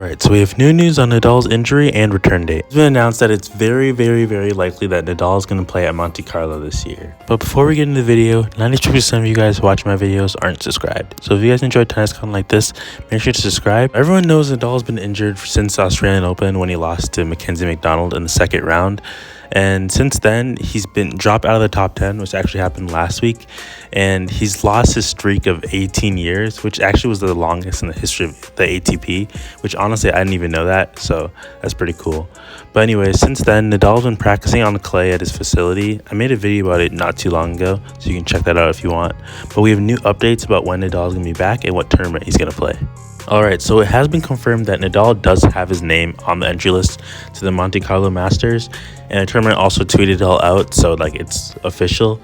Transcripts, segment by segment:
Right, so we have new news on Nadal's injury and return date. It's been announced that it's very likely that Nadal is going to play at Monte Carlo this year. But before we get into the video, 92% of you guys watching my videos aren't subscribed. So if you guys enjoy tennis content like this, make sure to subscribe. Everyone knows Nadal's been injured since the Australian Open when he lost to Mackenzie McDonald in the second round. And since then, he's been dropped out of the top 10, which actually happened last week. And he's lost his streak of 18 years, which actually was the longest in the history of the ATP, which honestly, I didn't even know that. So that's pretty cool. But anyway, since then, Nadal's been practicing on the clay at his facility. I made a video about it not too long ago, so you can check that out if you want. But we have new updates about when Nadal's going to be back and what tournament he's going to play. Alright, so it has been confirmed that Nadal does have his name on the entry list to the Monte Carlo Masters, and the tournament also tweeted it all out, so it's official.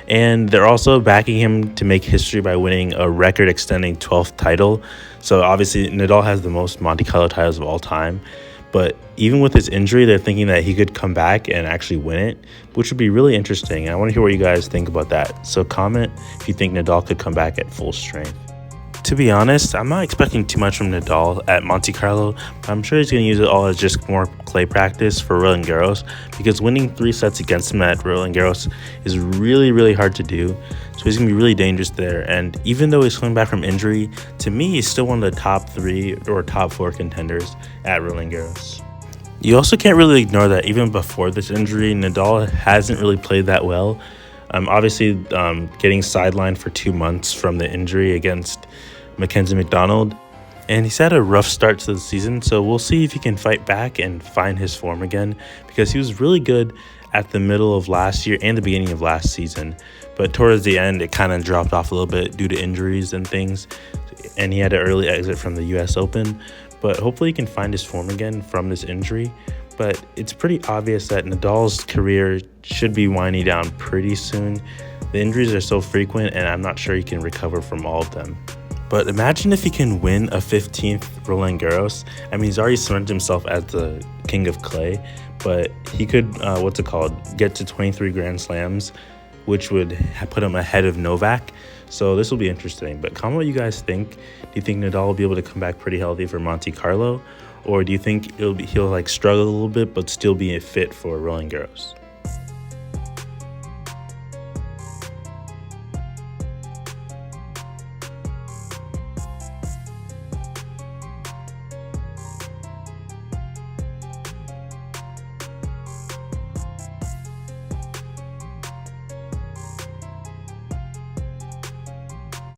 And they're also backing him to make history by winning a record-extending 12th title. So obviously Nadal has the most Monte Carlo titles of all time, but even with his injury, they're thinking that he could come back and actually win it, which would be really interesting. And I want to hear what you guys think about that. So comment if you think Nadal could come back at full strength. To be honest, I'm not expecting too much from Nadal at Monte Carlo, but I'm sure he's going to use it all as just more clay practice for Roland Garros, because winning 3 sets against him at Roland Garros is really hard to do, so he's going to be really dangerous there. And even though he's coming back from injury, to me he's still one of the top 3 or top 4 contenders at Roland Garros. You also can't really ignore that even before this injury, Nadal hasn't really played that well. Obviously, getting sidelined for 2 months from the injury against Mackenzie McDonald, and he's had a rough start to the season, so we'll see if he can fight back and find his form again, because he was really good at the middle of last year and the beginning of last season, but towards the end it kind of dropped off a little bit due to injuries and things, and he had an early exit from the US Open, but hopefully he can find his form again from this injury. But it's pretty obvious that Nadal's career should be winding down pretty soon. The injuries are so frequent, and I'm not sure he can recover from all of them. But imagine if he can win a 15th Roland Garros. I mean, he's already cemented himself as the king of clay, but he could, get to 23 Grand Slams, which would put him ahead of Novak. So this will be interesting. But comment what you guys think. Do you think Nadal will be able to come back pretty healthy for Monte Carlo? Or do you think he'll struggle a little bit but still be fit for Roland Garros?